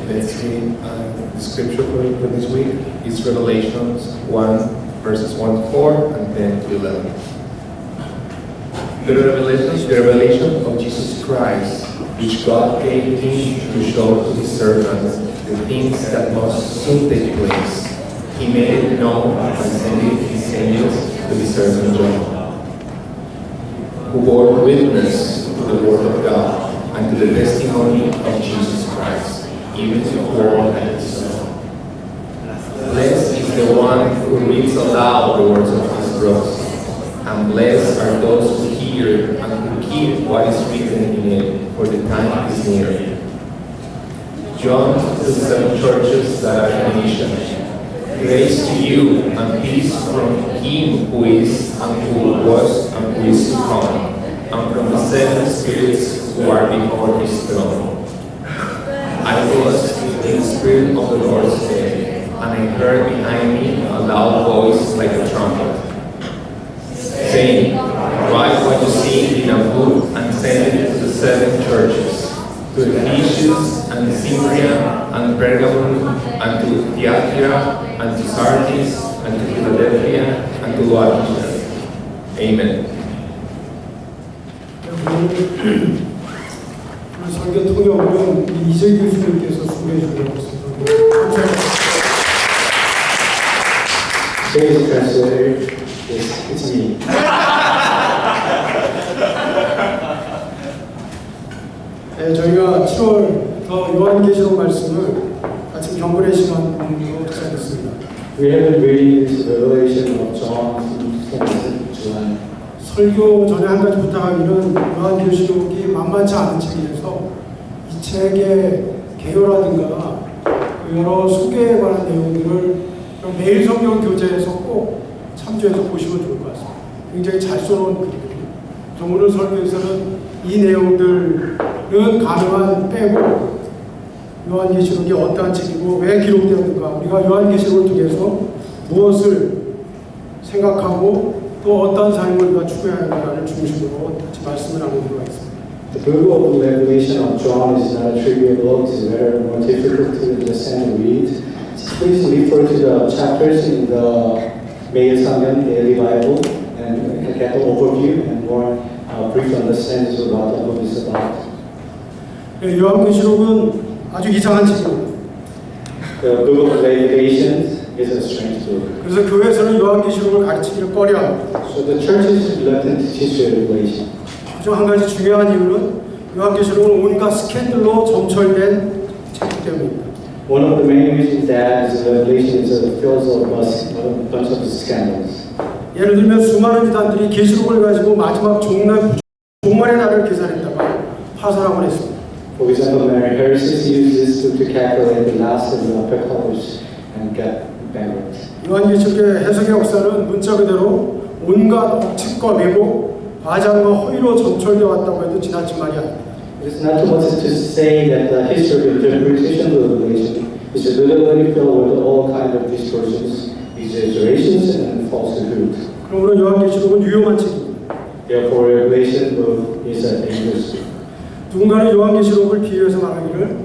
Let's read the scripture for this week. It's Revelations 1, verses 1 to 4, and 10 to 11. The revelation of Jesus Christ, which God gave him to show to his servants the things that must soon take place. He made it known by sending his angels to his servant John, who bore witness to the word of God and to the testimony of Jesus Christ, even to all that is known. Blessed is the one who reads aloud the words of his books, and blessed are those who hear and who keep what is written in it, for the time is near. John to the 7 churches that are in Asia. Grace to you and peace from him who is, and who was, and who is to come, and from the 7 spirits who are before his throne. I was in the spirit of the Lord's day, and I heard behind me a loud voice like a trumpet, saying, write what you see in a book and send it to the 7 churches, to Ephesus and Smyrna and Pergamum and to Thyatira and to Sardis and to Philadelphia and to Laodicea. Amen. 오늘 설교 통역은 이재 교수님께서 소개해 주려고 했습니다. Today's translator it's me. 네, 저희가 7월부터 요한계시록 말씀을 아침 경건의 시간으로 시작했습니다. We have been reading this revelation of John since July. 설교 전에 한 가지 부탁하기는 요한계시록이 만만치 않은 책이라서 이 책의 개요라든가 여러 소개에 관한 내용들을 매일 성경 교재에서 꼭 참조해서 보시면 좋을 것 같습니다. 굉장히 잘 써놓은 글이거든요. 오늘 설교에서는 이 내용들은 가능한 빼고 요한계시록이 어떠한 책이고 왜 기록되었는가, 우리가 요한계시록을 통해서 무엇을 생각하고 또 어떠한 삶을 우리가 추구해야 하는가를 중심으로 같이 말씀을 나누도록 하겠습니다. The book of Revelation of John is not a trivial book. It's very more difficult to understand and read. Please refer to the chapters in the 매일 성경 Daily Bible and get the overview and more brief understanding about what the book is about. 요한계시록은 아주 이상한 책입니다. The book of Revelation is a strange book. 그래서 교회에서는 요한계시록을 가르치기를 꺼려합니다. So the church is reluctant to teach Revelation. 그중 한 가지 중요한 이유는 요한계시록은 온갖 스캔들로 점철된 책이기 때문입니다. One of the main reasons that is Revelation is filled with a bunch of scandals. 예를 들면 수많은 이단들이 계시록을 가지고 마지막 종말의 날을 계산했다가 파산하곤 했습니다. For example, many heresies use this to calculate the last of the apocalypse and get bankrupt. 요한계시록의 해석의 역사는 문자 그대로 온갖 억측과 왜곡, 과장과 허위로 점철되어 왔다고 해도 지나친 말이 아닙니다. It's not too much to say that the history of interpretation of Revelation is literally filled with all kinds of distortions, exaggerations, and falsehood. 그러므로 요한계시록은 유용한 책입니다. Therefore, Revelation book is a dangerous book. 누군가는 요한계시록을 비유해서 말하기를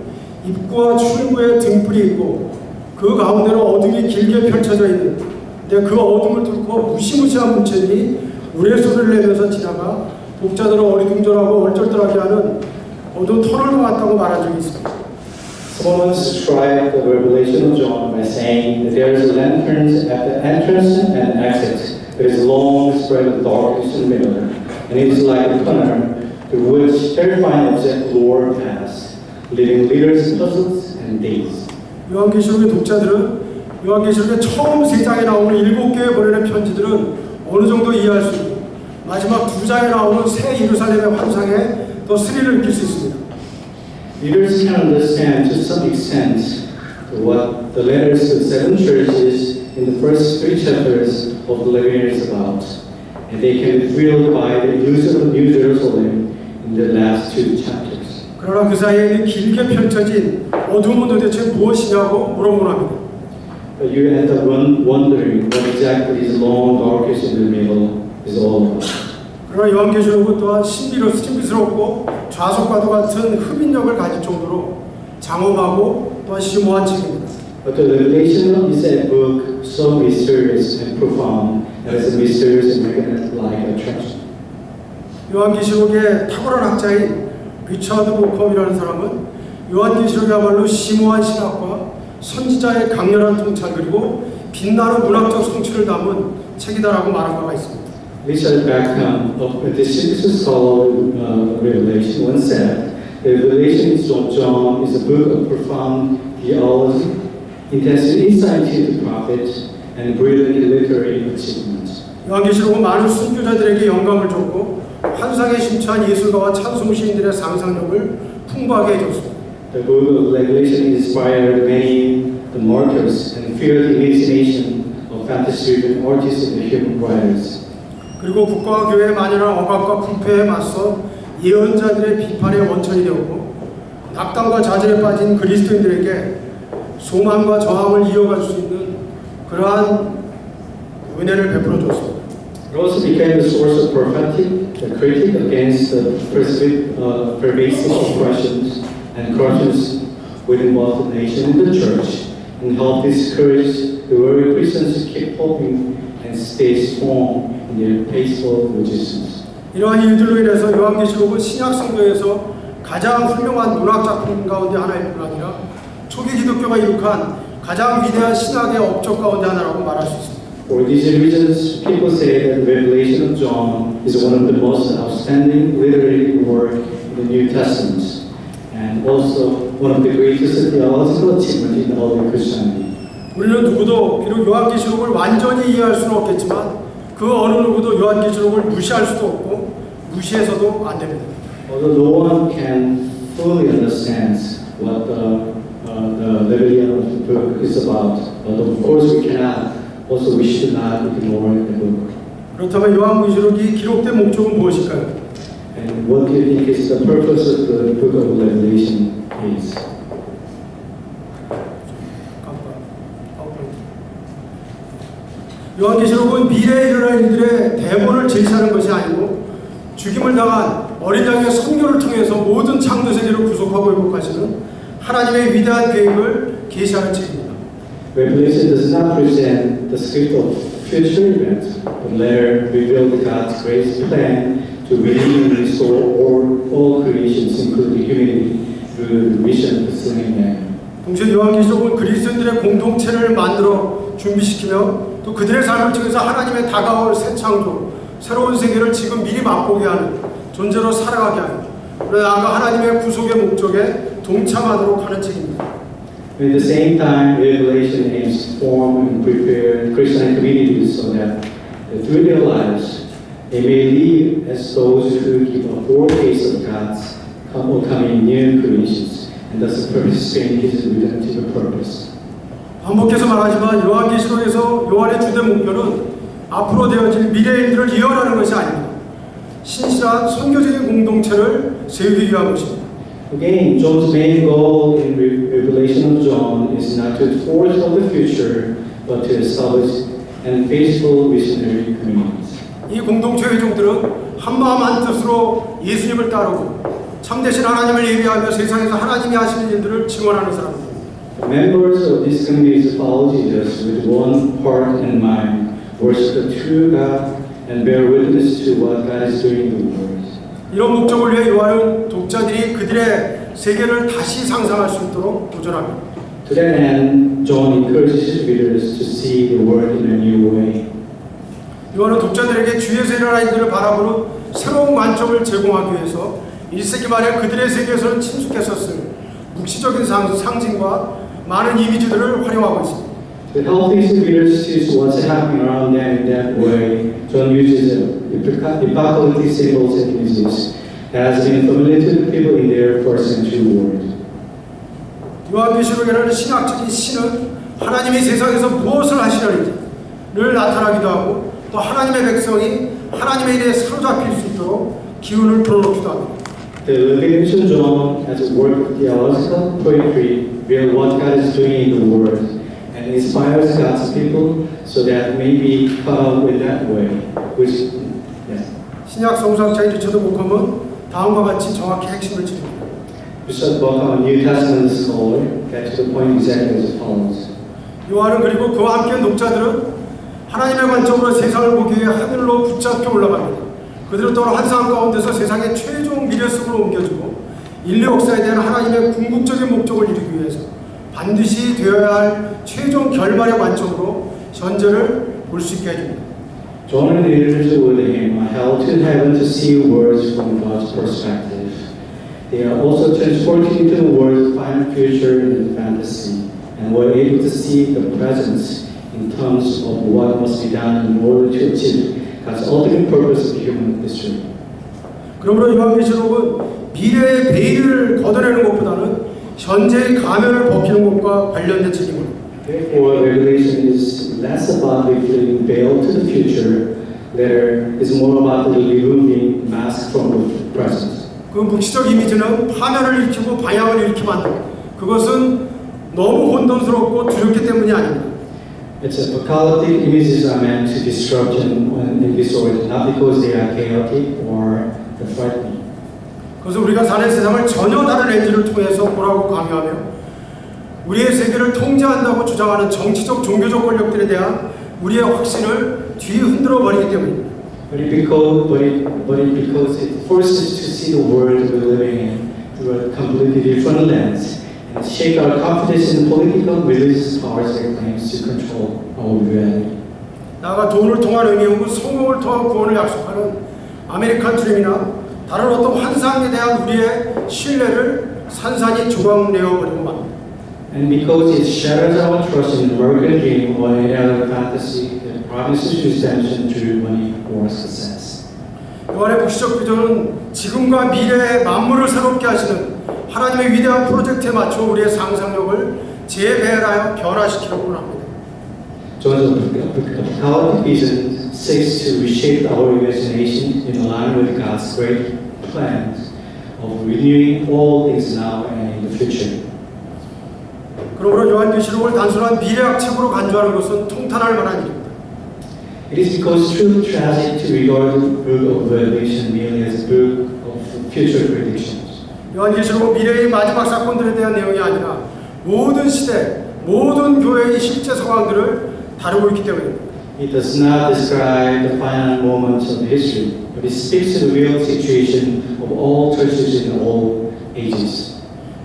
입구와 출구에 등불이 있고 그 가운데로 어둠이 길게 펼쳐져 있는데 그 어둠을 뚫고 무시무시한 문체들이 우레소리를 내면서 지나가 독자들을 어리둥절하고 얼떨떨하게 하는 어두운 터널과 같다고 말한 적이 있습니다. Someone described the revelation of John by saying that there is lanterns at the entrance and exit. There is a long spread of darkness in the middle, and it is like a tunnel through which terrifying objects lure past, leaving leaders puzzled and dazed. 요한계시록의 독자들은 요한계시록의 처음 3장에 나오는 7개의 보내는 편지들은 어느 정도 이해할 수 있고 마지막 2장에 나오는 새 예루살렘의 환상에 더 스릴을 느낄 수 있습니다. Readers can understand to some extent what the letters to 7 churches in the first 3 chapters of the letter is about, and they can be thrilled by the illusion of New Jerusalem in the last 2 chapters. 그러나 그 사이에 길게 펼쳐진 어둠은 도대체 무엇이냐고 물어보곤 합니다. But you end up wondering what exactly this long darkness in the middle is all about. 그러나 요한계시록은 또한 신비스럽고 좌석과도 같은 흡인력을 가질 정도로 장엄하고 또한 심오한 책입니다. But the Revelation is a book so mysterious and profound that it's a mysterious and magnet-like attraction. 요한계시록의 탁월한 학자인 리처드 보컴이라는 사람은 요한계시록이야말로 심오한 신학과 선지자의 강렬한 통찰 그리고 빛나는 문학적 성취를 담은 책이다라고 말한 바가 있습니다. Richard Backham of the Distinguished Scholar of Revelation once said, the Revelation of John is a book of profound theology, intense insight into the prophet, and brilliant literary achievement. 요한계시록은 많은 순교자들에게 영감을 줬고 환상에 심취한 예술가와 찬송 시인들의 상상력을 풍부하게 해줬습니다. The book of Revelation inspired many the martyrs and fueled the imagination of fantasy-driven artists and human writers. 그리고 국가와 교회의 만연한 억압과 궁폐에 맞서 예언자들의 비판의 원천이 되었고 낙담과 좌절에 빠진 그리스도인들에게 소망과 저항을 이어갈 수 있는 그러한 은혜를 베풀어 줬습니다. It also became a source of prophetic critique against the pervasive oppressions and corruptions within both the nation and the church, and helped discourage the very Christians to keep hoping and stay strong in their faithful resistance. 이러한 이유들로 인해서 요한계시록은 신약 성경에서 가장 훌륭한 문학 작품 가운데 하나일 뿐 아니라 초기 기독교가 이룩한 가장 위대한 신학의 업적 가운데 하나라고 말할 수 있습니다. For these reasons, people say that the Revelation of John is one of the most outstanding literary work in the New Testament, and also one of the greatest theological achievements in all of Christianity. 우리는 누구도 비록 요한계시록을 완전히 이해할 수는 없겠지만 그 어느 누구도 요한계시록을 무시할 수도 없고 무시해서도 안 됩니다. Although no one can fully understand what the Revelation of the book is about, but of course we cannot. Also, we should not ignore the book. 그렇다면 요한계시록이 기록된 목적은 무엇일까요? And what do you think is the purpose of the book of Revelation is? 요한계시록은 미래에 일어날 일들의 대본을 제시하는 것이 아니고 죽임을 당한 어린 양의 선교를 통해서 모든 창조 세계를 구속하고 회복하시는 하나님의 위대한 계획을 계시하는 책입니다. Revelation does not present the script of future events, but rather reveal God's great plan to redeem and restore all creations, including humanity, through the mission of the slain man. 동시에 요한계시록은 그리스도인들의 공동체를 만들어 준비시키며 또 그들의 삶을 통해서 하나님의 다가올 새 창조, 새로운 세계를 지금 미리 맛보게 하는 존재로 살아가게 하는 나아가 하나님의 구속의 목적에 동참하도록 하는 책입니다. At the same time, Revelation aims to form and prepare Christian communities so that through their lives they may live as those who give a foretaste of God's coming new creations and thus participate in His redemptive purpose. 반복해서 말하지만 요한계시록에서 요한의 주된 목표는 앞으로 되어질 미래의 일들을 예언하는 것이 아닙니다. 신실한 선교적인 공동체를 세우기 위한 것입니다. Again, John's main goal in Revelation of John is not to foretell the future, but to establish and faithful missionary communities. 이 공동체 회중들은 한마음 한뜻으로 예수님을 따르고 참되신 하나님을 예배하며 세상에서 하나님이 하시는 일들을 증언하는 사람들입니다. The members of this community follow Jesus with one heart and mind, worship the true God, and bear witness to what God is doing in the world. 이런 목적을 위해 요한은 독자들이 그들의 세계를 다시 상상할 수 있도록 도전합니다. To that end, John encourages his readers to see the world in a new way. 요한은 독자들에게 주위에서 일어난 일들을 바라보는 새로운 관점을 제공하기 위해서 1세기 말에 그들의 세계에서는 친숙했었을 묵시적인 상징과 많은 이미지들을 활용하고 있습니다. To help his readers see what's happening around them in that way, John uses apocalyptic symbols and images that has been familiar to the people in their first century world. 요한계시록에는 신학적인 신은 하나님이 세상에서 무엇을 하시려는지를 나타나기도 하고 또 하나님의 백성이 하나님의 일에 사로잡힐 수 있도록 기운을 불어넣기도 합니다. The Revelation of John as a work of theological poetry reveals what God is doing in the world and inspires God's people so that may be caught up with that way. Which, yes. 신약 성서학자인 리처드 보컴은 다음과 같이 정확히 핵심을 짚습니다. Bishop Buck, a New Testament scholar, get to the point exactly as follows. 요한은 그리고 그와 함께 독자들은 하나님의 관점으로 세상을 보기 위해 하늘로 붙잡혀 올라갑니다. 그들은 또한 환상 가운데서 세상의 최종 미래 속으로 옮겨지고 인류 역사에 대한 하나님의 궁극적인 목적을 이루기 위해서 반드시 되어야 할 최종 결말의 관점으로 현재를 볼 수 있게 해줍니다. John and the readers with him are held to heaven to see words from God's perspective. They are also transported into the world's final future in fantasy, and were able to see the presence in terms of what must be done in order to achieve God's ultimate purpose of human history. 그러므로 요한계시록은 미래의 베일을 걷어내는 것보다는 현재의 가면을 벗기는 것과 관련된 책입니다. Therefore, Revelation is less about revealing veil to the future, later is more about removing mask from the present. 그 묵시적 이미지는 파멸을 일으키고 방향을 일으키게 만듭니다. 그것은 너무 혼돈스럽고 두렵기 때문이 아닙니다. Its apocalyptic images are meant to disruption and disorder, not because they are chaotic or frightening. 그래서 우리가 사는 세상을 전혀 다른 렌즈를 통해서 보라고 강요하며 우리의 세계를 통제한다고 주장하는 정치적 종교적 권력들에 대한 우리의 확신을 뒤흔들어 버리기 때문입니다. But because it forces us to see the world we're living in through a completely different lens and shake our confidence in political religious powers that claims to control our reality. 나아가 돈을 통한 의미 혹은 성공을 통한 구원을 약속하는 아메리칸 드림이나 다른 어떤 환상에 대한 우리의 신뢰를 산산이 조각내어 버리고 맙니다. And because it shatters our trust in American dream or any other fantasy that promises redemption through money or success. 요한의 묵시적 비전은 지금과 미래의 만물을 새롭게 하시는 하나님의 위대한 프로젝트에 맞춰 우리의 상상력을 재배열하여 변화시키려고 합니다. John's apocalyptic vision seeks to reshape our imagination in line with God's great plans of renewing all things now and in the future. 그러므로 요한계시록을 단순한 미래학 책으로 간주하는 것은 통탄할 만한 일입니다. It is because true tragic to regard the book of Revelation merely as a book of future predictions. 요한계시록은 미래의 마지막 사건들에 대한 내용이 아니라 모든 시대, 모든 교회의 실제 상황들을 다루고 있기 때문입니다. It does not describe the final moments of history, but it speaks to the real situation of all churches in all ages.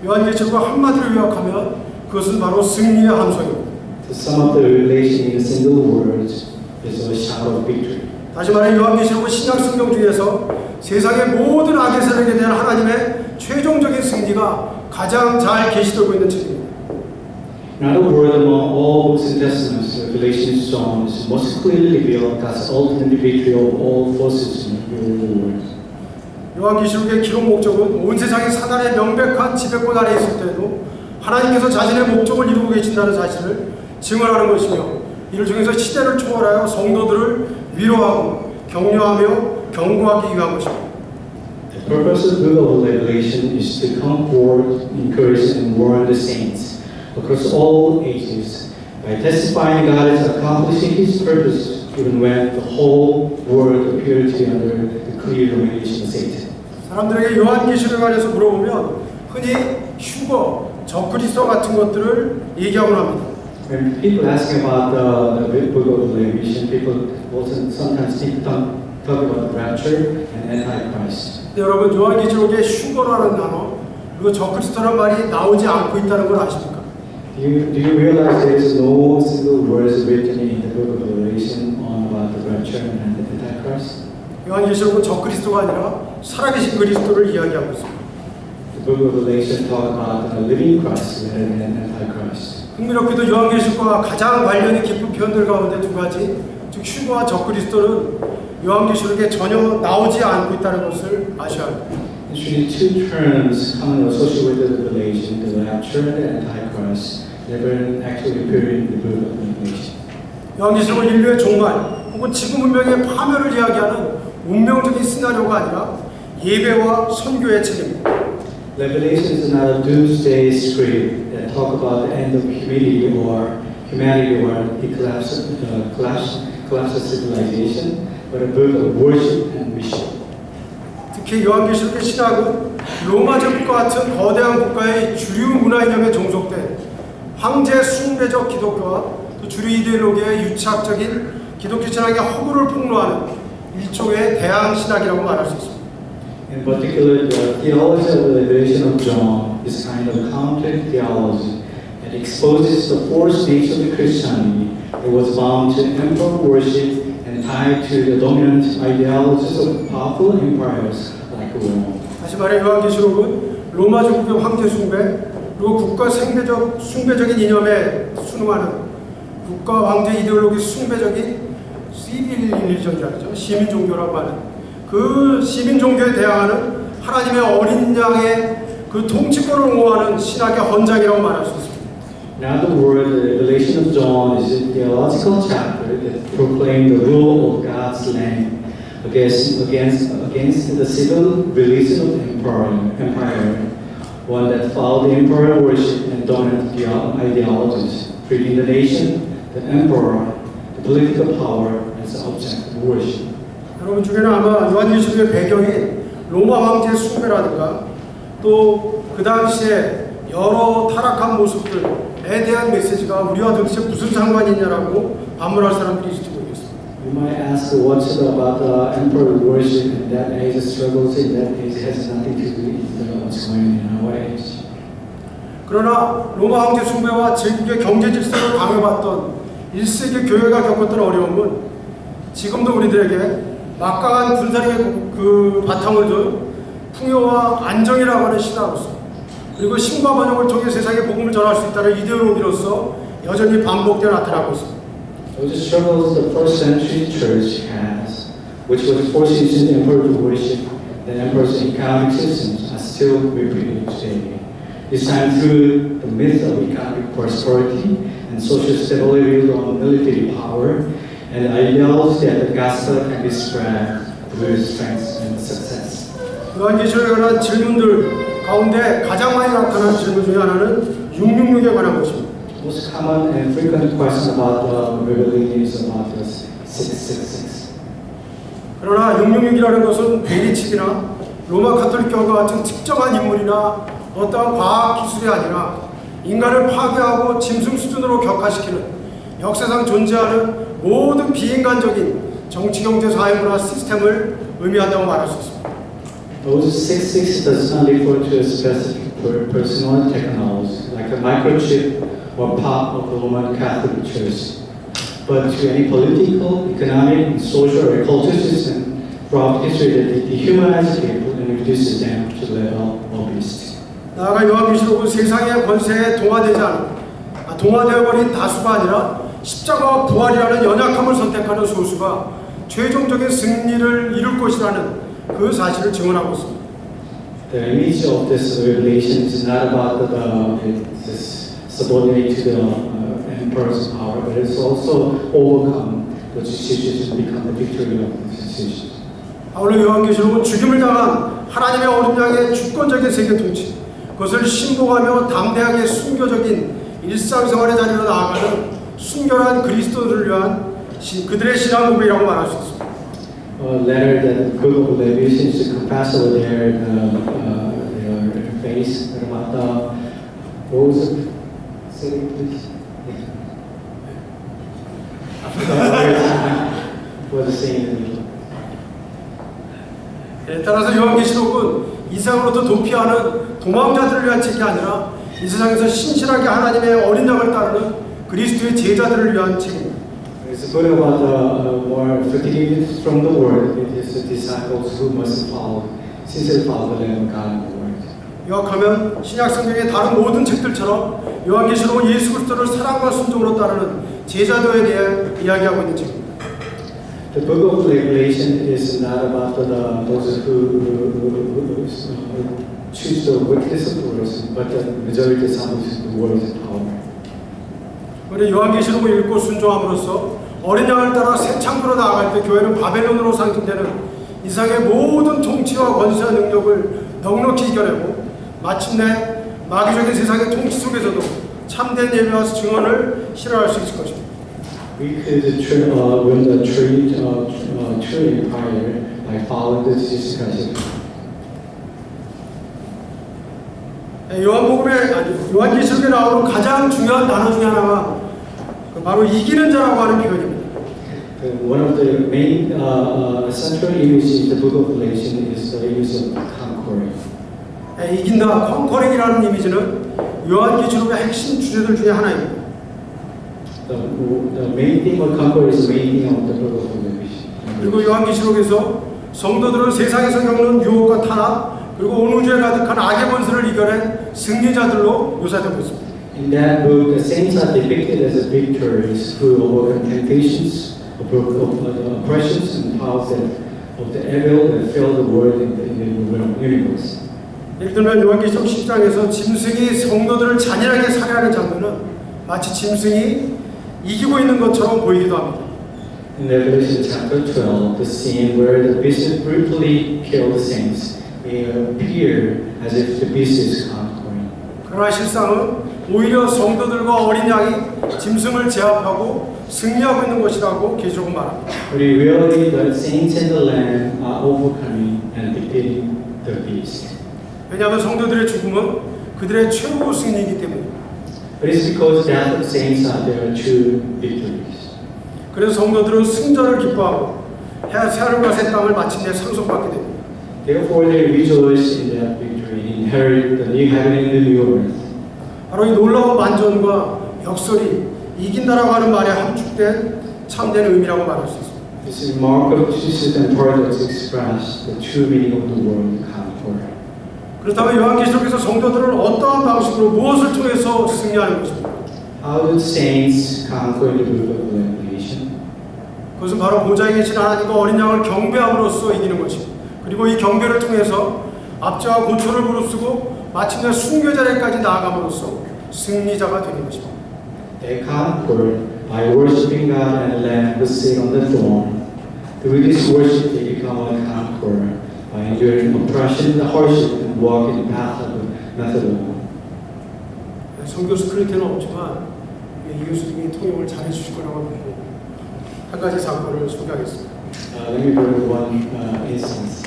요한계시록을 한마디로 요약하면 그것은 바로 승리의 함성입니다. To sum up the revelation in a single word is a shout of victory. 다시 말해 요한계시록은 신약 성경 중에서 세상의 모든 악의 세력에 대한 하나님의 최종적인 승리가 가장 잘 계시되고 있는 책입니다. In other words, among all books and testaments, Revelation songs most clearly reveal God's ultimate victory of all forces in the world. 요한계시록의 기록 목적은 온 세상이 사단의 명백한 지배권 아래 있을 때에도 하나님께서 자신의 목적을 이루고 계신다는 사실을 증언하는 것이며 이를 통해서 시대를 초월하여 성도들을 위로하고 격려하며 경고하기 위한 것입니다. The purpose of the book of Revelation is to comfort, encourage, and warn the saints across all ages by testifying God is accomplishing His purpose even when the whole world appears to be under the clear domination of Satan. 사람들에게 요한계시록에 관해서 물어보면 흔히 휴거, 적그리스도 같은 것들을 얘기하곤 합니다. When people ask about the book of Revelation, people also sometimes talk about the rapture and Antichrist. 네, 여러분 요한계시록에 휴거라는 단어 그리고 적그리스도라는 말이 나오지 않고 있다는 걸 아십니까? Do you realize there is no single words written in the book of Revelation on about the rapture and the Antichrist? 요한계시록은 적그리스도가 아니라 살아계신 그리스도를 이야기하고 있습니다. The book of Revelation talk about the living Christ rather than Antichrist. 흥미롭게도 요한계시록과 가장 관련이 깊은 표현들 가운데 두 가지, 즉 휴거와 적그리스도는 요한계시록에 전혀 나오지 않고 있다는 것을 아셔야 합니다. Actually, two terms commonly associated with the Revelation, the rapture and the Antichrist, never actually appear in the book of Revelation. 요한계시록은 인류의 종말 혹은 지구 문명의 파멸을 이야기하는 운명적인 시나리오가 아니라 예배와 선교의 책입니다. Revelation is not a doomsday script that talk about the end of humanity or the collapse of civilization, but a book of worship and mission. 특히 요한계시록의 신학은 로마 제국과 같은 거대한 국가의 주류 문화 이념에 종속된 황제 숭배적 기독교와 또 주류 이데올로기의 유착적인 기독교 신앙의 허구를 폭로하는 일종의 대항 신학이라고 말할 수 있습니다. In particular, the theology of the revelation of John is kind of counter theology that exposes the false nature of Christianity that was bound to emperor worship and tied to the dominant ideologies of powerful empires like Rome. 다시 말해 요한계시록은 로마 제국의 황제 숭배 그리고 국가 숭배적인 이념에 순응하는 국가 황제 이데올로기 숭배적인 시빌 릴리전이라고 하죠. 시민 종교라고 하는 그 시민 종교에 대항하는 하나님의 어린 양의 그 통치권을 옹호하는 신학의 헌장이라고 말할 수 있습니다. In other words, the Revelation of John is a theological chapter that proclaims the rule of God's land against the civil religion of the empire, one that followed the emperor worship and dominant ideologies, treating the nation, the emperor, the political power as the object of worship. 여러분 중에는 아마 요한계시록의 배경인 로마 황제 숭배라든가 또 그 당시에 여러 타락한 모습들에 대한 메시지가 우리와 도대체 무슨 상관이 있냐라고 반문할 사람들이 있을지 모르겠습니다. You might ask what's about the emperor worship in that age, struggles in that age has nothing to do with what's going on in our age. 그러나 로마 황제 숭배와 제국의 경제 질서를 강요받던 1세기 교회가 겪었던 어려움은 지금도 우리들에게 막강한 군사력의 그 바탕을 둔 풍요와 안정이라고 하는 신화로서 그리고 신과 번영을 통해 세상에 복음을 전할 수 있다는 이데올로기로서 여전히 반복되어 나타나고 있습니다. Those struggles the first century church has, which was forcing the emperor to worship the emperor's economic systems, are still repeated today. This time through the myth of economic prosperity and social stability on military power, and the ideology that the gospel can be spread through strength and success. 요한계시록에 관한 질문들 가운데 가장 많이 나타나는 질문 중에 하나는 666에 관한 것입니다. Most common and frequent question about the Revelation is about the 666. 그러나 666이라는 것은 베리칙이나 로마 가톨릭교와 같은 특정한 인물이나 어떠한 과학 기술이 아니라 인간을 파괴하고 짐승 수준으로 격화시키는 역사상 존재하는 모든 비인간적인 정치, 경제, 사회, 문화 시스템을 의미한다고 말할 수 있습니다. Those 666 does not refer to a specific personal technology like a microchip or part of the Roman Catholic Church, but to any political, economic, social, or cultural system throughout history that dehumanizes people and reduces them to the level of beasts. 나아가 요한계시록은 세상의 권세에 동화되어버린 다수가 아니라 십자가와 부활이라는 연약함을 선택하는 소수가 최종적인 승리를 이룰 것이라는 그 사실을 증언하고 있습니다. The image of this revelation is not about subordinate to the emperor's power, but it's also overcome the decisions and become the victory of the decisions. 아울러 요한계시록은 죽임을 당한 하나님의 어린 양의 주권적인 세계 통치, 그것을 신봉하며 담대하게 순교적인 일상생활의 자리로 나아가는 순결한 그리스도를 위한 그들의 신앙 고백이라고 말할 수 있습니다. A letter that the group of Levites to confess over their face about the rose of say please. Was the same. 따라서 요한계시록은 이 세상으로부터 도피하는 도망자들을 위한 책이 아니라 이 세상에서 신실하게 하나님의 어린 양을 따르는 그리스도의 제자들을 위한 책입니다. It's good about the more fugitive from the world. It is the disciples who must follow, sincerely follow the Lamb of God in the world. 요약하면 신약 성경의 다른 모든 책들처럼 요한계시록은 예수 그리스도를 사랑과 순종으로 따르는 제자도에 대해 이야기하고 있는 책입니다. The book of Revelation is not about those who choose the wickedness of the world, but the majority of the world's power. 우리 요한계시록을 읽고 순종함으로써 어린 양을 따라 새 창고로 나아갈 때 교회는 바벨론으로 상징되는 이상의 모든 통치와 권세와 능력을 넉넉히 이겨내고 마침내 마귀적인 세상의 통치 속에서도 참된 예배와 증언을 실현할 수 있을 것입니다. We could win the true empire by following the Jesus Christ. 요한계시록에 나오는 가장 중요한 단어 중에 하나가 바로 이기는 자라고 하는 표현입니다. One of the main central images in the book of Revelation is the image of conquering. 이긴다, 컨커링이라는 이미지는 요한계시록의 핵심 주제들 중에 하나입니다. The main theme of conquer is the main theme of the book of Revelation. 그리고 요한계시록에서 성도들은 세상에서 겪는 유혹과 타락 그리고 온 우주에 가득한 악의 번수를 이겨낸 승리자들로 묘사되고 있습니다. In that book, the saints are depicted as victors who overcome temptations, oppressions, and powers of the evil that fill the world in the universe. 예를 들면 요한계시록 10장에서 짐승이 성도들을 잔인하게 살해하는 장면은 마치 짐승이 이기고 있는 것처럼 보이기도 합니다. In Revelation chapter 12, the scene where the beast brutally killed the saints may appear as if the beast is conquering. 그러나 실상은 오히려 성도들과 어린 양이 짐승을 제압하고 승리하고 있는 것이라고 계시록은 말합니다. But in reality, the saints and the lamb are overcoming and defeating the beast. 왜냐하면 성도들의 죽음은 그들의 최후 승리이기 때문입니다. But it's because death of saints are their true victories. 그래서 성도들은 승전을 기뻐하고 하늘과 새 땅을 마침내 상속받게 됩니다. Therefore, they rejoice in that victory and inherit the new heaven and the new earth. 바로 이 놀라운 반전과 역설이 이긴다라고 하는 말에 함축된 참된 의미라고 말할 수 있습니다. This remarkable truth and paradox express the true meaning of the word conquer. 그렇다면 요한계시록에서 성도들은 어떠한 방식으로 무엇을 통해서 승리하는 것입니까? How do saints conquer in the book of Revelation? 그것은 바로 보좌에 계신 하나님과 어린 양을 경배함으로써 이기는 것입니다. 그리고 이 경배를 통해서 압제와 고초를 무릅쓰고 마침내 순교자리까지 나아감으로써 승리자가 되는 것입니다. They conquer by worshiping God and the Lamb who sit on the throne. Through this worship, they become a conqueror by enduring oppression and hardship and walk in the path of the method of God. 선교 스크립트는 없지만 이 교수님이 통역을 잘 해주실 거라고 믿고 한 가지 사건을 소개하겠습니다. Let me bring one instance.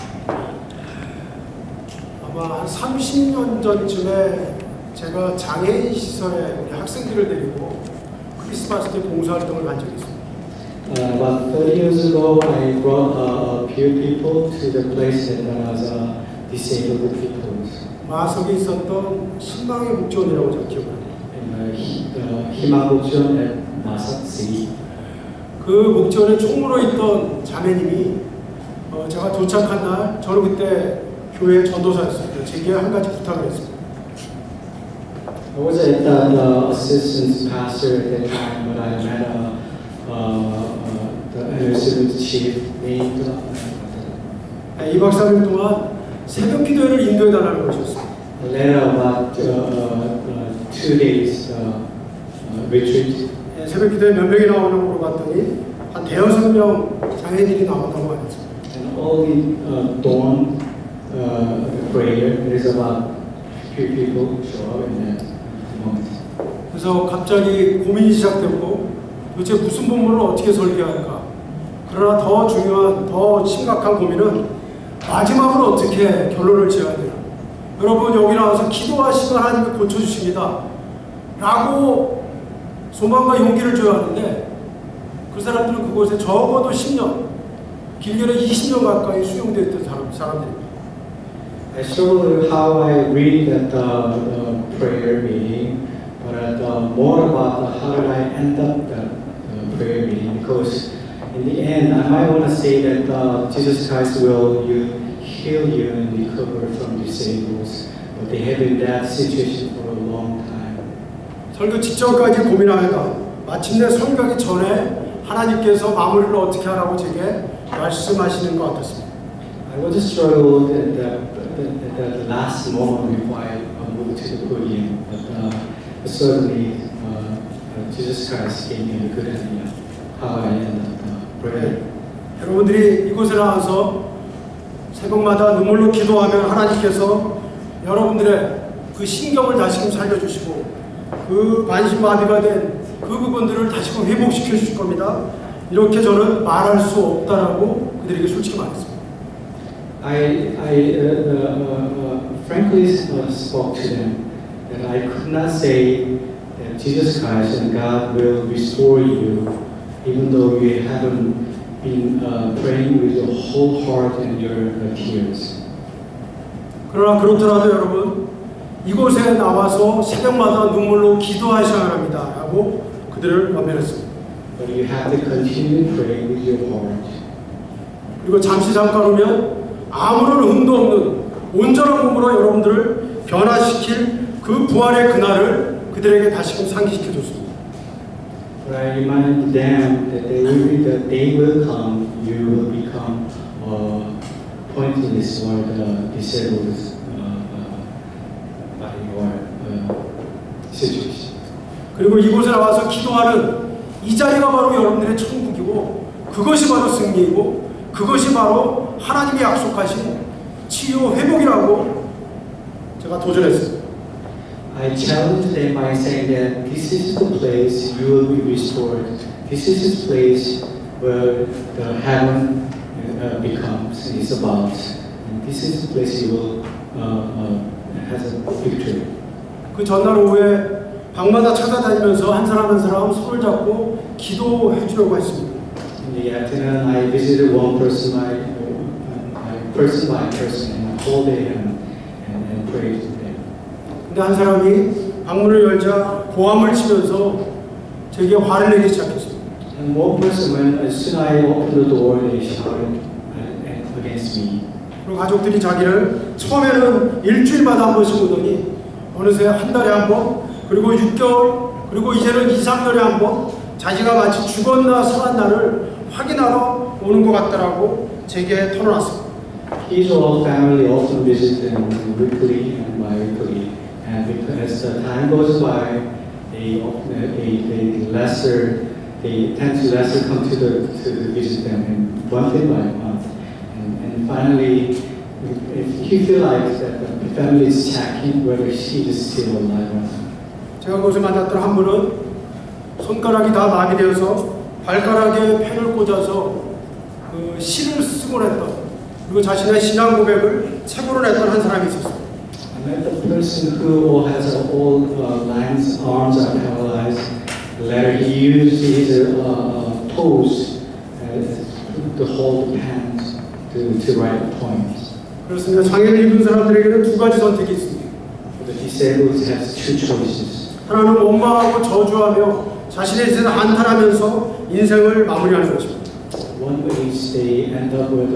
아마 한 30년 전쯤에 제가 장애인 시설에 우리 학생들을 데리고 크리스마스 때 봉사활동을 간 적이 있습니다. About 30 years ago, I brought a few people to the place that was disabled people. 마석에 있었던 신망의 목전이라고 제가 기억을 합니다. In 희망복전 at Masak City. 그 목전에 총무로 있던 자매님이 제가 도착한 날 저는 그때 교회 전도사였습니다. 제게 한 가지 부탁을 했습니다. I was at the assistant pastor at that time, but I met the assistant chief named. 2박 3일 동안 새벽 기도회를 인도해 달라는 것이었습니다. Later, about 2 days retreat. 새벽 기도회 몇 명이 나오냐고 물어봤더니 한 대여섯 명 장애인들이 나온다고 하셨습니다. And all the dawn prayer, there is about few people show up in that moment. 그래서 갑자기 고민이 시작되고 도대체 무슨 본문을 어떻게 설계할까? 그러나 더 중요한, 더 심각한 고민은 마지막으로 어떻게 결론을 지어야 되나? 여러분 여기 나와서 기도하시면 하나님이 고쳐주십니다. 라고 소망과 용기를 줘야 하는데 그 사람들은 그곳에 적어도 10년, 길게는 20년 가까이 수용되어 있던 사람들입니다. I struggle with how I read that the prayer meeting, but more about how did I end up the prayer meeting, because in the end I might want to say that Jesus Christ will heal you and recover from disables, but they have been in that situation for a long time. 설교 직전까지 고민하다가 마침내 설교하기 전에 하나님께서 마무리를 어떻게 하라고 제게 말씀하시는 것 같았습니다. I was struggled at the last moment before I moved to the podium, but certainly Jesus Christ gave me a good idea how I ended up praying. 여러분들이 이곳에 나와서 새벽마다 눈물로 기도하면 하나님께서 여러분들의 그 신경을 다시금 살려주시고 그 반신마비가 된 그 부분들을 다시금 회복시켜 주실 겁니다. 이렇게 저는 말할 수 없다라고 그들에게 솔직히 말했습니다. I frankly spoke to them that I could not say that Jesus Christ and God will restore you, even though you haven't been praying with your whole heart and your tears. 그러나 그렇더라도 여러분, 이곳에 나와서 새벽마다 눈물로 기도하셔야 합니다. 라고 그들을 권면했습니다. But you have to continue to pray with your heart. 그리고 잠시 잠깐 후면 아무런 흠도 없는 온전한 몸으로 여러분들을 변화시킬 그 부활의 그날을 그들에게 다시금 상기시켜 줬습니다. But I remind them that the day will come, you will become pointless or disabled by your situation. 그리고 이곳에 나와서 기도하는 이 자리가 바로 여러분들의 천국이고 그것이 바로 승리이고 그것이 바로 하나님이 약속하신 치유 회복이라고 제가 도전했습니다. I challenge them by saying that this is the place you will be restored. This is the place where the heaven becomes is about. And this is the place you will has a victory. 그 전날 오후에 방마다 찾아다니면서 한 사람 한 사람 손을 잡고 기도해 주려고 했습니다. In the afternoon, I visited one person by person and hold their hand and prayed to them. 근데 한 사람이 방문을 열자 고함을 치면서 제게 화를 내기 시작했습니다. And one person, when as soon as I opened the door, they shouted against me. 그리고 가족들이 자기를 처음에는 일주일마다 한 번씩 오더니 어느새 한 달에 한 번, 그리고 6개월, 그리고 이제는 2, 3년에 한 번 자기가 마치 죽었나 살았나를 확인하러 오는 것 같다라고 제게 털어놨습니다. His whole family often visit them weekly and bi-weekly, and as the time goes by, they tend to lesser come to visit them and one thing by month, and finally, if you feel like that the family is checking whether she is still alive or not. 제가 그곳에 만났던 한 분은 손가락이 다 마비되어서 발가락에 펜을 꽂아서 그 시를 쓰곤 했던 그리고 자신의 신앙 고백을 책으로 냈던 한 사람이 있었어요. I met the person who has all lines, arms are paralyzed. Later, he used his toes to hold the pen to write poems. 그렇습니다. 장애를 입은 사람들에게는 두 가지 선택이 있습니다. The disabled has two choices. 하나는 원망하고 저주하며 자신의 인생을 한탄하면서 인생을 마무리하는 것입니다. One is they end up with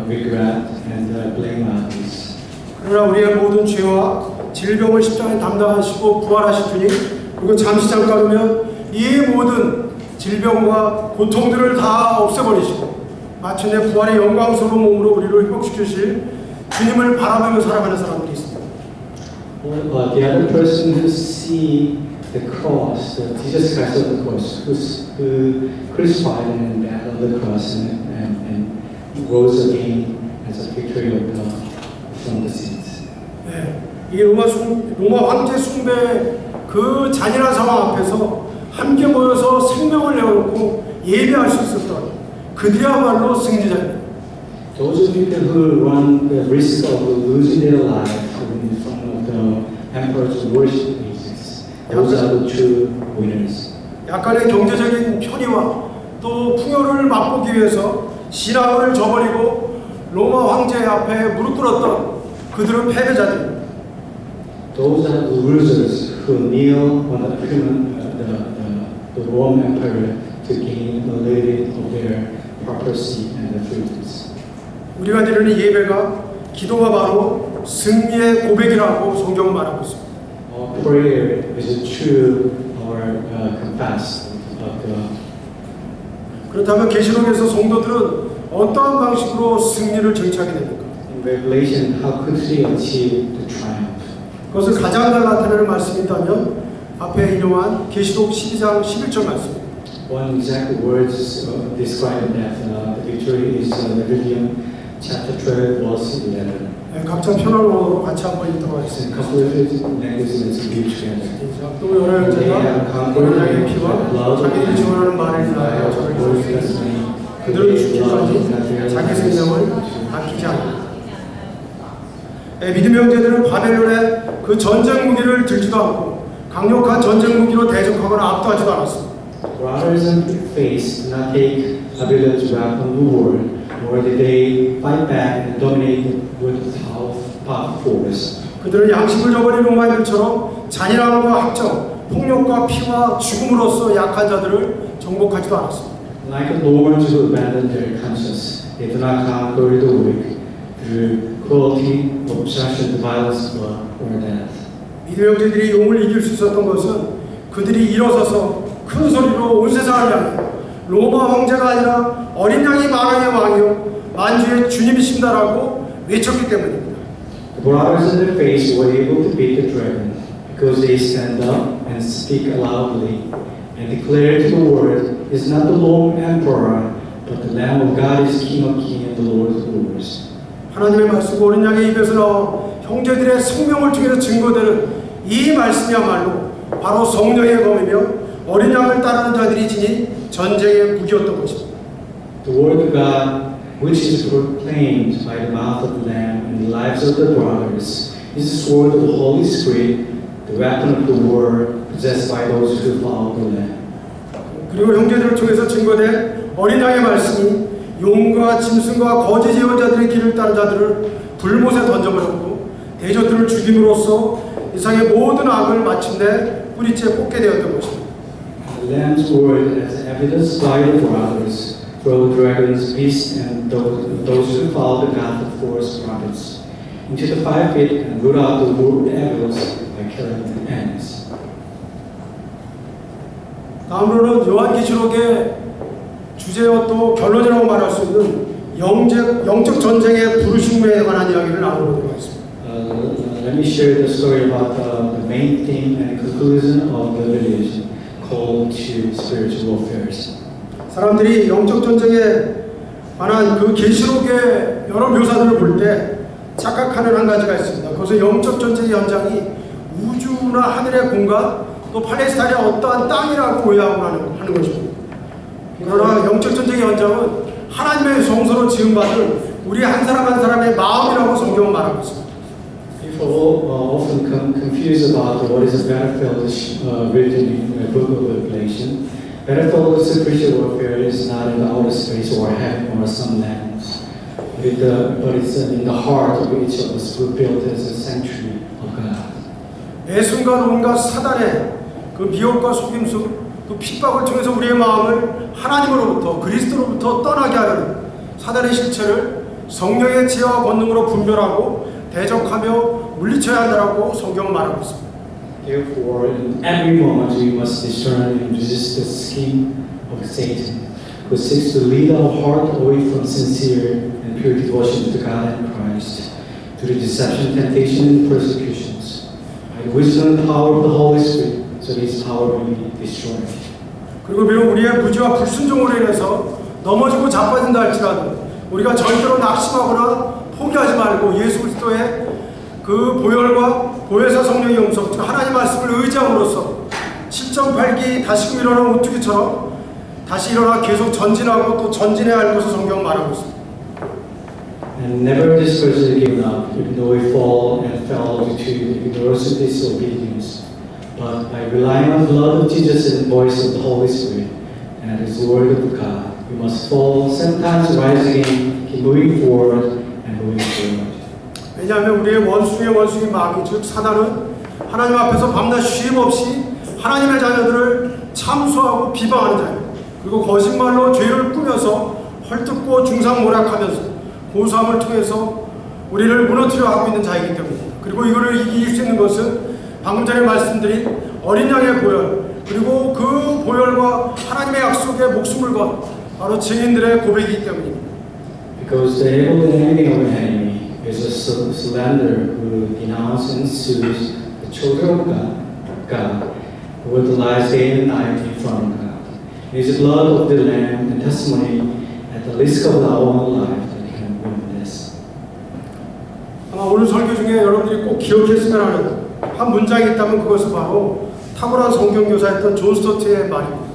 regret and blame others. 그러나 우리의 모든 죄와 질병을 십자가에 담당하시고 부활하신 주님, 그리고 잠시 잠깐 후면 이 모든 질병과 고통들을 다 없애버리시고 마침내 부활의 영광스러운 몸으로 우리를 회복시키실 주님을 바라보며 살아가는 사람들이 있습니다. The other person who see the cross, the Jesus Christ of the cross, who crucified and died on the cross and rose again as a victory from the sins. 네, 이 로마 황제 숭배 그 잔인한 상황 앞에서 함께 모여서 생명을 내어놓고 예배할 수 있었던 그들이야말로 승리자입니다. Those people who run the risk of losing their life in front of the emperor's worship places, those are the true winners. 약간의 경제적인 편의와 또 풍요를 맛보기 위해서 신앙을 저버리고 로마 황제 앞에 무릎 꿇었던 그들은 패배자들입니다. Those are the losers who kneel on the Roman emperor to gain a little bit of their property and the freedoms. 우리가 드리는 예배가 기도가 바로 승리의 고백이라고 성경은 말하고 있습니다. Our prayer is true or confess of God. 그렇다면 계시록에서 성도들은 어떠한 방식으로 승리를 쟁취하게 됩니까? In Revelation, how could we achieve the triumph? 그것을 가장 잘 나타내는 말씀이 있다면 앞에 인용한 계시록 12장 11절 말씀입니다. One exact words describe that the victory is Revelation chapter 12 verse 11. 네, 각자 편한 언어로 같이 한번 읽도록 In 하겠습니다. couple of languages we read together. 또 여러 형제가 하나님의 피와 자기들이 증언하는 말을 인하여 저를 이루었으니 그들은 죽기까지 자기 생명을 아끼지 않는다. 믿음의 형제들은 바벨론의 그 그 전쟁 무기를 들지도 않고 강력한 전쟁 무기로 대적하거나 압도하지도 않았습니다. Brothers in faith did not take ability weapon of the world, nor did they fight back and dominate with powerful force. 그들은 양심을 저버린 로마인들처럼 잔인함과 학적, 폭력과 피와 죽음으로써 약한 자들을 정복하지도 않았습니다. Like the Romans who abandoned their conscience, they do not conquer the weak through cruelty, obsession, violence, blood, or death. 믿음의 형제들이 용을 이길 수 있었던 것은 그들이 일어서서 큰 소리로 온 세상을 향해 로마 황제가 아니라 어린 양이 만왕의 왕이요 만주의 주님이십니다라고 외쳤기 때문입니다. The brothers in their faith were able to beat the dragon because they stand up and speak loudly and declare to the world, "Is not the Lord emperor, but the Lamb of God is King of kings and the Lord of lords." 하나님의 말씀과 어린 양의 입에서 나와 형제들의 생명을 통해서 증거되는 이 말씀이야말로 바로 성령의 검이며 어린 양을 따르는 자들이 지닌 전쟁의 무기였던 것입니다. The word of God, which is proclaimed by the mouth of the Lamb in the lives of the brothers, is the sword of the Holy Spirit, the weapon of the word possessed by those who follow the Lamb. 그리고 형제들을 통해서 증거된 어린 양의 말씀이 용과 짐승과 거짓 예언자들의 길을 따른 자들을 불못에 던져버렸고 대적들을 죽임으로써 이상의 모든 악을 마침내 뿌리째 뽑게 되었던 것입니다. The Lamb's word, as evidenced by the brothers, drove dragons, beasts, and those who follow the God of false prophets into the fire pit and root out the evils by killing their enemies. 다음으로는 요한계시록의 주제와 또 결론이라고 말할 수 있는 영적 전쟁의 부르심에 관한 이야기를 나눠보도록 하겠습니다. Let me share the story about the main theme and conclusion of the religion, called to spiritual affairs. 사람들이 영적 전쟁에 관한 그 계시록의 여러 묘사들을 볼 때 착각하는 한 가지가 있습니다. 그것은 영적 전쟁의 현장이 우주나 하늘의 공간 또 팔레스타인의 어떠한 땅이라고 오해하고 하는 것입니다. 그러나 영적 전쟁의 현장은 하나님의 성소로 지음받은 우리 한 사람 한 사람의 마음이라고 성경은 말하고 있습니다. People often confuse about what is a battlefield written in the book of Revelation. Battlefield of spiritual warfare is not in the outer space or heaven or some lands, but it's in the heart of each of us who built as a sanctuary of God. 매 순간 온갖 사단의 그 미혹과 속임수, 그 핍박을 통해서 우리의 마음을 하나님으로부터 그리스도로부터 떠나게 하려는 사단의 실체를 성령의 지혜와 권능으로 분별하고 대적하며 물리쳐야 한다라고 성경은 말하고 있습니다. Therefore, in every moment we must discern and resist the scheme of Satan, who seeks to lead our heart away from sincere and pure devotion to God and Christ, to the deception, temptation, and persecutions, by the wisdom and power of the Holy Spirit, so that His power may be destroyed. 그리고 비록 우리의 무지와 불순종으로 인해서 넘어지고 자빠진다 할지라도 우리가 절대로 낙심하거나 포기하지 말고 예수 그리스도의 그 보혈과 보혜사 성령의 용서, 즉 하나님 말씀을 의지함으로써 7.8기 다시금 일어난 오뚜기처럼 다시 일어나 계속 전진하고 또 전진해야 할 것을 성경은 말하고 있습니다. And never discouraged given up, even though we fall and fell due to ignorance and disobedience, but by relying on the blood of Jesus and the voice of the Holy Spirit and His Word of God, we must fall, sometimes rise again, keep moving forward and moving forward. 왜냐하면 우리의 원수의 마귀, 즉 사단은 하나님 앞에서 밤낮 쉼 없이 하나님의 자녀들을 참수하고 비방하는 자입니다. 그리고 거짓말로 죄를 꾸며서 헐뜯고 중상모략하면서 고소함을 통해서 우리를 무너뜨려 하고 있는 자이기 때문입니다. 그리고 이거를 이길 수 있는 것은 방금 전에 말씀드린 어린 양의 보혈, 그리고 그 보혈과 하나님의 약속에 목숨을 건 바로 증인들의 고백이기 때문입니다. Because the enemy of an enemy is a slander who denounces and sues the children of God, who will lie day and night in front of God. It is the blood of the Lamb and testimony at the risk of our own life that can win this. 오늘 설교 중에 여러분들이 꼭 기억했으면 하는 한 문장이 있다면 그것은 바로 탁월한 성경교사였던 존 스토트의 말입니다.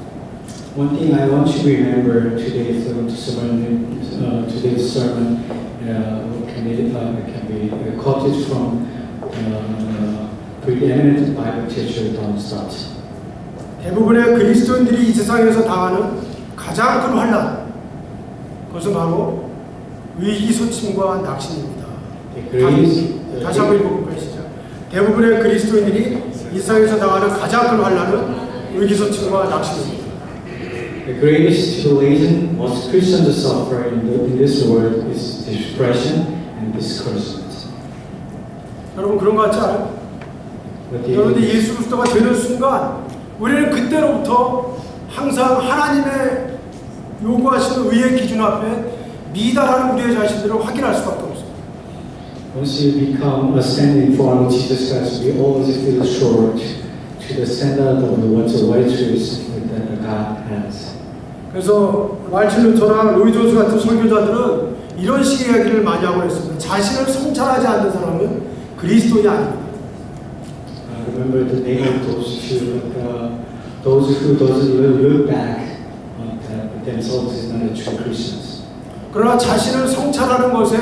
One thing I want you to remember today's sermon can be quoted from preeminent Bible teacher Don Stott. 대부분의 그리스도인들이 이 세상에서 당하는 가장 큰 환난, 그것은 바로 위기소침과 낙심입니다. 다시 한번 읽어볼까요? 시작. 대부분의 그리스도인들이 이 세상에서 당하는 가장 큰 환난은 위기소침과 낙심입니다. The greatest tribulation most Christians suffer in this world is depression and discouragement. 여러분 그런 것 같지 않아요? 여러분들 예수 그리스도가 되는 순간 우리는 그때로부터 항상 하나님의 요구하시는 의의 기준 앞에 미달하는 우리의 자신들을 확인할 수밖에 없습니다. Once you become a standing in front of Jesus Christ, we always feel short to the standard of what's righteous that God has. 그래서 말틴 루터나 로이 존스 같은 설교자들은 이런 식의 이야기를 많이 하고 있습니다. 자신을 성찰하지 않는 사람은 그리스도인이 아닙니다. I remember the name of those two, but those who doesn't look back on themselves is not a true Christians. 그러나 자신을 성찰하는 것에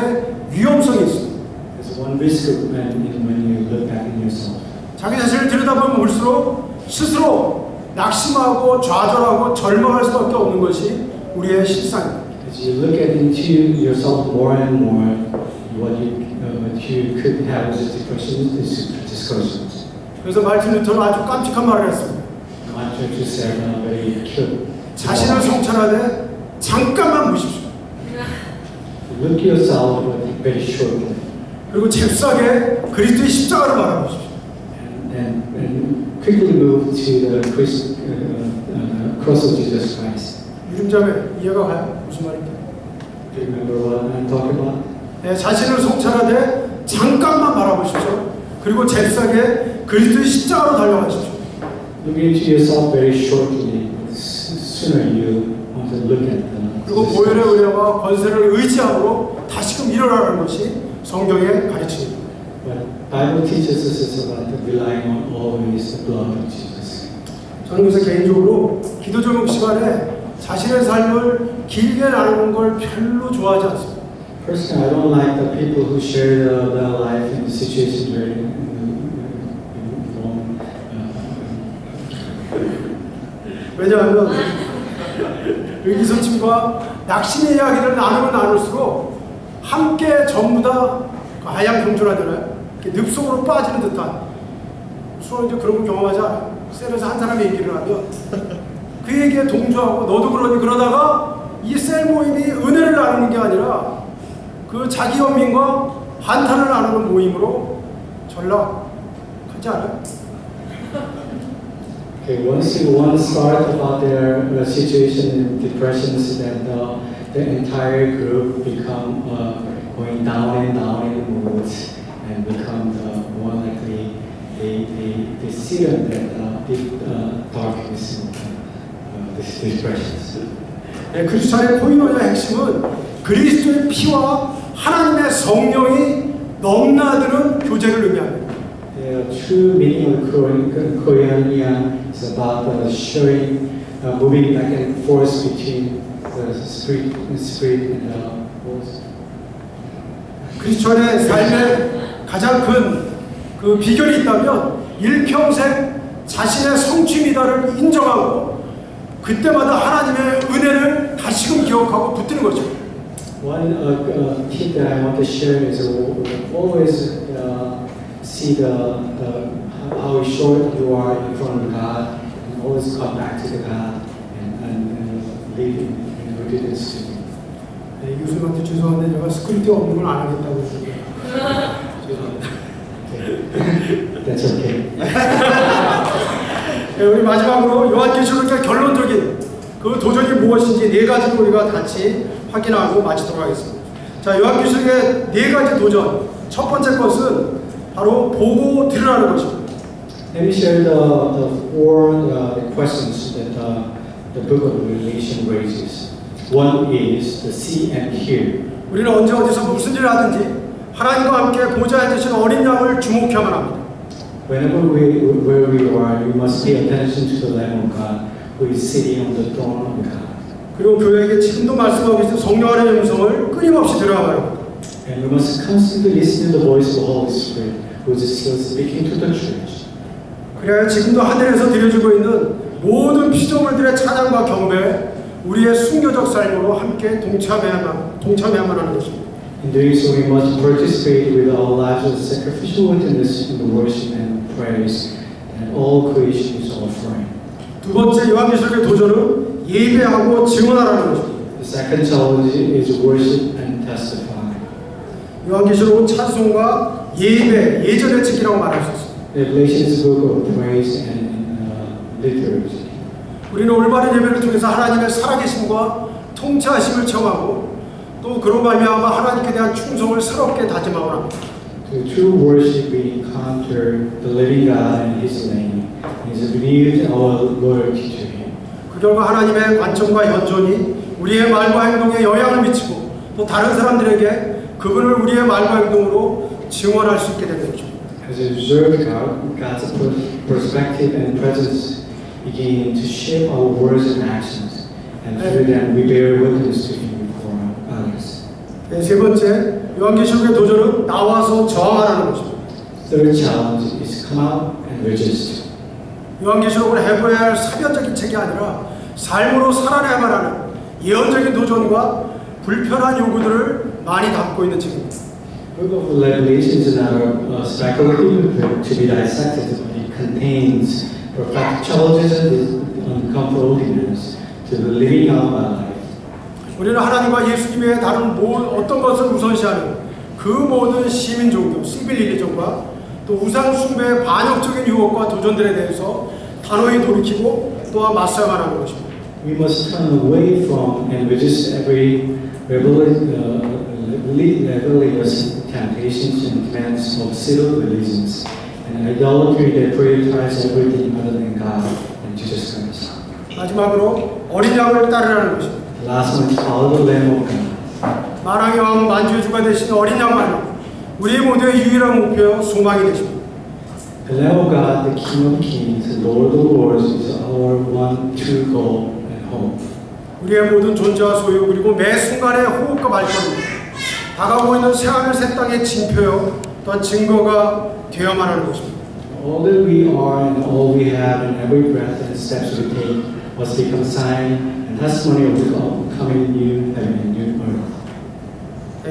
위험성이 있습니다. There's one risk when you look back in yourself. 자기 자신을 들여다보면 볼수록 스스로 낙심하고 좌절하고 절망할 수밖에 없는 것이 우리의 실상입니다. As you look into yourself more and more, what you could have is depression, discouragement. 그래서 말틴 루터는 아주 깜찍한 말을 했습니다. Martin Luther said very cute. 자신을 성찰하되 잠깐만 보십시오. Look yourself very shortly. 그리고 잽싸게 그리스도의 십자가를 바라보십시오. And quickly move to the cross of Jesus Christ. 유림자매 이해가 가요? 무슨 말인지? Do you remember what I'm talking about? 네, 자신을 성찰하되 잠깐만 바라보십시오. 그리고 잽싸게 그리스도의 십자가로 달려가십시오. Look into yourself very shortly. Sooner you want to look at them. 그리고 보혈의 은혜와 권세를 의지함으로 다시금 일어나는 것이 성경의 가르침입니다. But Bible teaches us about relying on always the blood of Jesus. 저는 그래서 개인적으로 기도 제목 시간에 자신의 삶을 길게 나누는 걸 별로 좋아하지 않습니다. Personally, I don't like the people who share their life in situations very long. 왜냐하면 위기소침과 낙심의 이야기를 나누면 나눌수록 함께 전부 다 아양 공존하잖아요. 늪속으로 빠지는 듯한 수원 이제 그런 거 경험하지 않아요? 셀에서 한 사람이 얘기를 하면 그 얘기에 동조하고 너도 그러니 그러다가 이 셀 모임이 은혜를 나누는 게 아니라 그 자기 연민과 한탄을 나누는 모임으로 전락하지 않아요? Okay, once one start about their situation in depressions, then the entire group become going down and down in the moods and become more likely they see that deep darkness and this depressions. 네, 크리스천의 포인트의 핵심은 그리스도의 피와 하나님의 성령이 넘나드는 교제를 의미합니다. The true meaning of koinonia is about sharing, moving back and forth between the spirit and the words. 크리스천의 삶의 가장 큰 그 비결이 있다면 일평생 자신의 성취미다를 인정하고 그때마다 하나님의 은혜를 다시금 기억하고 붙드는 거죠. One tip that I want to share is always see how short you are in front of God, and always come back to the God and live in obedience to Him. 네, 교수님한테 죄송한데 제가 스크립트 없는 건 안 하겠다고 했습니다. 죄송합니다. That's okay. 네, 우리 마지막으로 요한계시록의 결론적인 그 도전이 무엇인지 네 가지를 우리가 같이 확인하고 마치도록 하겠습니다. 자, 요한계시록의 네 가지 도전. 첫 번째 것은 바로 보고 들으라는 것입니다. Let me share the four questions that the book of Revelation raises. One is to see and hear. 우리는 언제 어디서 무슨 일을 하든지 하나님과 함께 보좌에 앉으신 어린 양을 주목해야만 합니다. Whenever where we are, we must pay attention to the Lamb of God who is sitting on the throne of God. 그리고 교회에게 지금도 말씀하고 계신 성령 하나님의 음성을 끊임없이 들어야 합니다. And we must constantly listen to the voice of the Holy Spirit who is still speaking to the church. 그래야 지금도 하늘에서 드려지고 있는 모든 피조물들의 찬양과 경배, 우리의 순교적 삶으로 함께 동참해야만 하는 것입니다. In doing so, we must participate with our lives as sacrificial witness in the worship and praise that all creation is offering. 두 번째 요한계시록의 도전은 예배하고 증언하라는 것입니다. The second challenge is worship and testify. 요한계시록은 찬송과 예배, 예전의 책이라고 말할 수 있습니다. Revelation is a book of praise and liturgy. 우리는 올바른 예배를 통해서 하나님의 살아계심과 통치하심을 체험하고 또 그로 말미암아 하나님께 대한 충성을 새롭게 다짐하고 합니다. Through true worship, we encounter the living God and His name. He has renewed our loyalty to Him. 그 결과 하나님의 관점과 현존이 우리의 말과 행동에 영향을 미치고 또 다른 사람들에게 그분을 우리의 말과 행동으로 증언할 수 있게 되는 거죠. As a result, God's perspective and presence begin to shape our words and actions, and through them we bear witness to Him for others. 세 번째, 요한계시록의 도전은 나와서 저항하라는 것입니다. Third challenge is come out and resist. 요한계시록은 해보아야 할 사변적인 책이 아니라 삶으로 살아내야만 하는 예언적인 도전과 불편한 요구들을 많이 담고 있는 책입니다. The book of Revelation is not a speculative book to be dissected, but it contains prophetic challenges and confrontations to the living out of our life. 우리는 하나님과 예수님의 다른 어떤 것을 우선시하는 그 모든 시민 종교, 시빌 릴리전과 또 우상 숭배의 반역적인 유혹과 도전들에 대해서 단호히 돌이키고 또한 맞서야만 하는 것입니다. We must turn away from and resist every rebellious temptations and demands of pseudo religions and idolatry that prioritize everything other than God and Jesus Christ. 마지막으로 어린 양을 따르라는 것입니다. The last one is follow the Lamb of God. 만왕의 왕 만주의 주가 되신 어린 양만이 우리 모두의 유일한 목표 소망이 되십니다. The Lamb of God, the King of Kings, the Lord of Lords, is our one true goal and hope. 우리의 모든 존재와 소유 그리고 매 순간의 호흡과 발걸음 다가오고 있는 새하늘 새 땅의 징표요 또한 증거가 되어야만 하는 것입니다. All that we are and all we have and every breath and steps we take must become sign and testimony of the coming new heaven and new earth.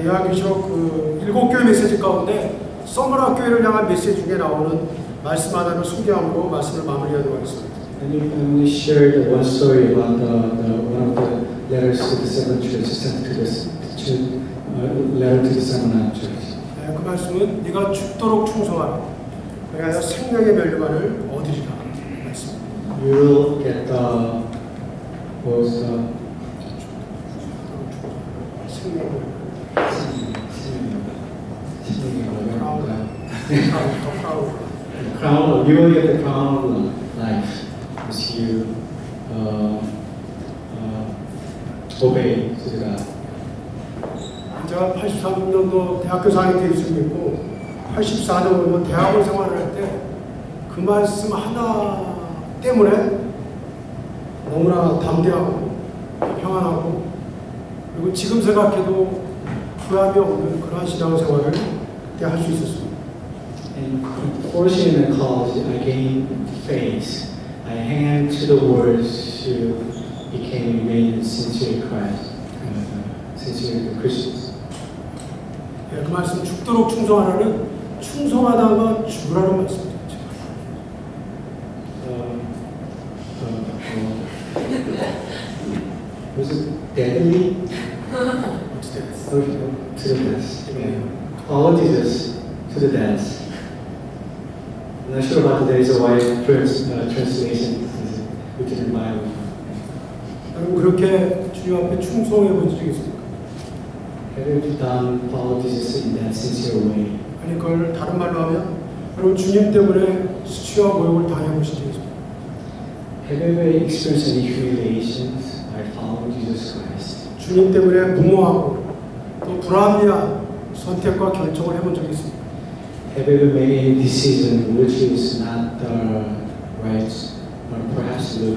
요한계시록 그 7교회 메시지 가운데 서머나 교회를 향한 메시지 중에 나오는 말씀 하나를 소개함으로 말씀을 마무리하도록 하겠습니다. And you can share the one story about one of the letters to the seven churches sent to the letter to the seven churches. 그 말씀은 네가 죽도록 충성하라. 그래야 생명의 멸류관을 얻으리라. 말씀. You will get crown. You will get the crown of life as you obey to God. 제가 83년도 대학교 4학년 때 예수님 믿고 84년도 대학원 생활을 할 때 그 말씀 하나 때문에 너무나 담대하고 평안하고 그리고 지금 생각해도 후회함이 없는 그러한 신앙생활을 그때 할 수 있었습니다. And fortunately in college, I gained faith. I hang to the words who became remain sincere Christ, sincere Christians. 그 말씀 죽도록 충성하라는 충성하다가 죽으라는 말씀이죠. Was it deadly? 어쨌든 To the death. Follow Jesus to the death. I'm not sure about today's white translation written in Bible. 여러분 그렇게 주님 앞에 충성해 본 적이 있습니까? Have you done follow Jesus in that sincere way? 아니 그걸 다른 말로 하면 여러분 주님 때문에 수치와 모욕을 당해보신 적이 있습니까? Have you ever experienced any humiliations by following Jesus Christ? 주님 때문에 무모하고 또 불합리한 선택과 결정을 해본 적이 있습니다. Have you ever made any decision which is not the right, or perhaps the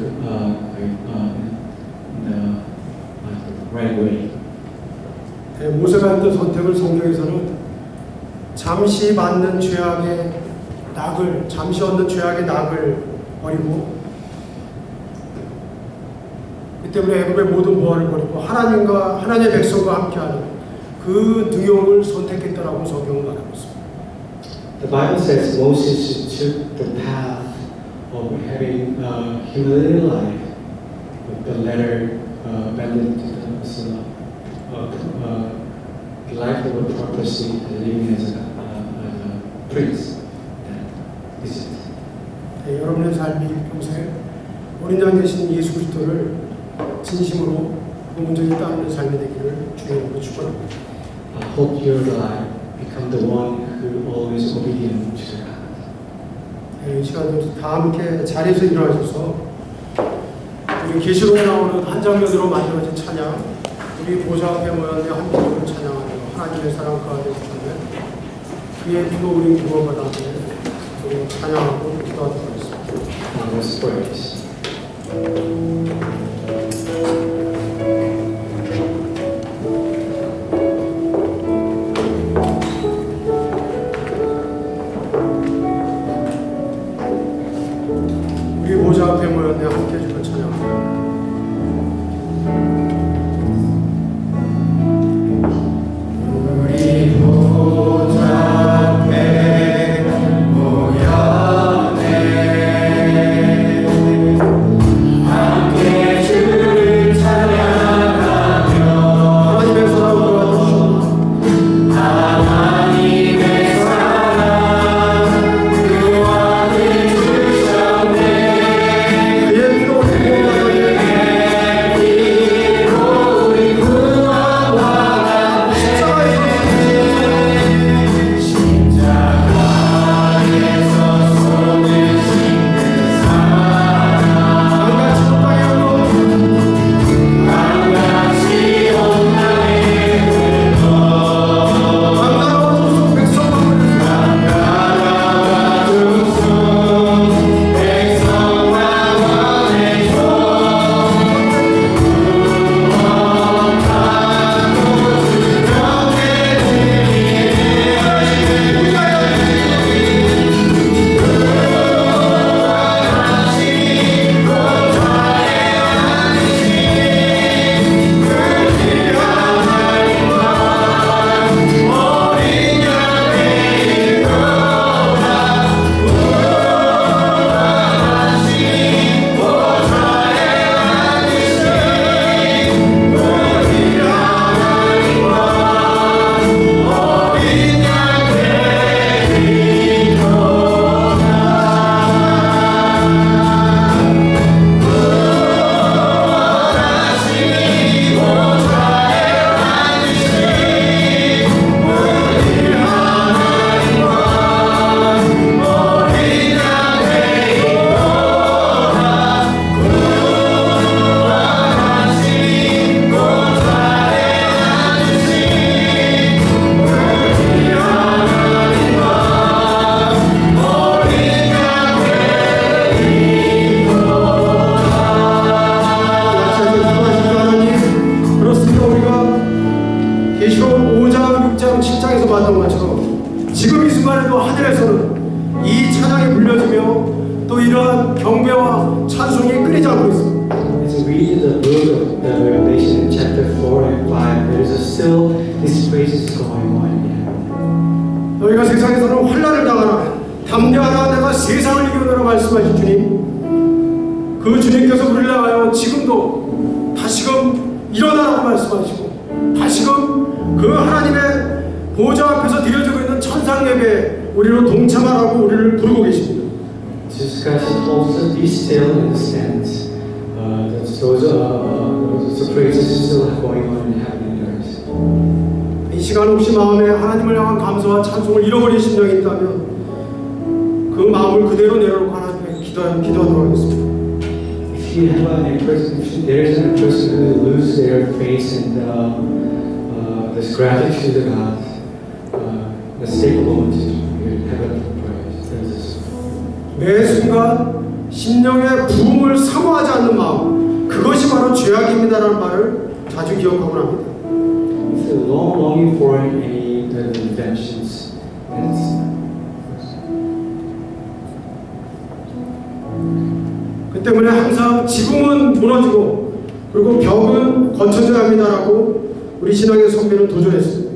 right way? 모세가 했던 선택을 성경에서는 잠시 받는 죄악의 낙을, 잠시 얻는 죄악의 낙을 버리고 그 때문에 애굽의 모든 보화를 버리고 하나님의 백성과 함께하는 그 능욕을 선택했다라고 성경은 말하고 있습니다. The Bible says Moses took the path of having a humiliated life with the letter abandoned to the life of a prophecy and living as a prince. That is it. 네, 여러분의 삶이 평생 어린양 되신 예수 그리스도를 진심으로 온전히 따르는 삶이 되기를 주님으로 축원합니다. I hope your life become the one who always obedient to God. 네, 이 시간도 다 함께 자리에서 일어나셔서 우리 계시록에 나오는 한 장면으로 만들어진 찬양, 우리 보좌 앞에 모였는데 함께 찬양하며 하나님의 사랑 가운데 주셨네. 그의 피로 우리 구원받았네. 우리 찬양하고 기도하도록 하겠습니다. Let's praise. 우리 보좌 앞에 모였네. 함께 주고 찬양하며 경배와 찬송이 끊이지 않고 있습니다. As we read the book of the Revelation in chapter 4 and 5, there is still these praises going on. 너희가 세상에서는 환난을 당하라, 담대하라, 내가 세상을 이겨내라 말씀하신 주님, 그 주님께서 우리를 향하여 지금도 다시금 일어나라고 말씀하시고 다시금 그 하나님의 보좌 앞에서 드려지고 있는 천상 예배에 우리로 동참하라고 우리를 부르고 계십니다. Jesus Christ holds us be still in the stands. Those praises still going on in heaven and earth. 이 시간 혹시 마음에 하나님을 향한 감사와 찬송을 잃어버린 심령이 있다면 그 마음을 그대로 내려놓고 하나님께 기도하도록 하겠습니다. If you have a person, if there is a person who loses their faith and this gratitude to God, let's take a moment to have a praise. 매 순간 심령의 부흥을 사모하지 않는 마음, 그것이 바로 죄악입니다라는 말을 자주 기억하곤 합니다. If you're longing for any redemptions, 그 때문에 항상 지붕은 무너지고 그리고 벽은 거쳐져야 합니다라고 우리 신앙의 선배는 도전했습니다.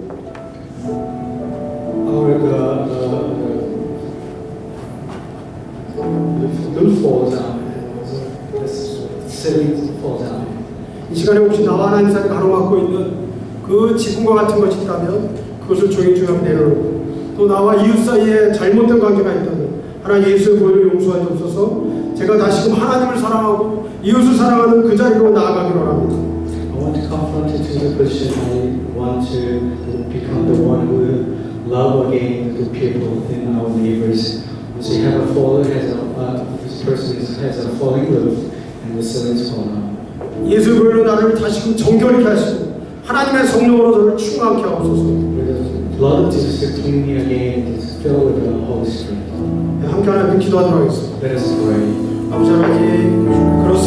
Our the roof falls down, the ceiling falls down. 이 시간에 혹시 나와 하나님 사이에 가로막고 있는 그 지붕과 같은 것이 있다면 그것을 조용히 주님 내려놓고 또 나와 이웃 사이에 잘못된 관계가 있다면 하나님 예수의 보혈을 용서하여 주옵소서. 제가 다시금 하나님을 사랑하고 이웃을 사랑하는 그 자리로 나아가기로 합니다. I want to confront you to the Christian. I want to become the one who will love again the people and our neighbors. So you have a fallen, this person has a falling roof and the ceiling's fallen out. 예수의 보혈로 나를 다시금 정결케 하시고 하나님의 성령으로 저를 충만케 하옵소서. The blood of Jesus to clean me again and to fill with the Holy Spirit. 함께 하나님께 기도하도록 하겠습니다. Let us pray. 아버지 하나님, 그렇습니다.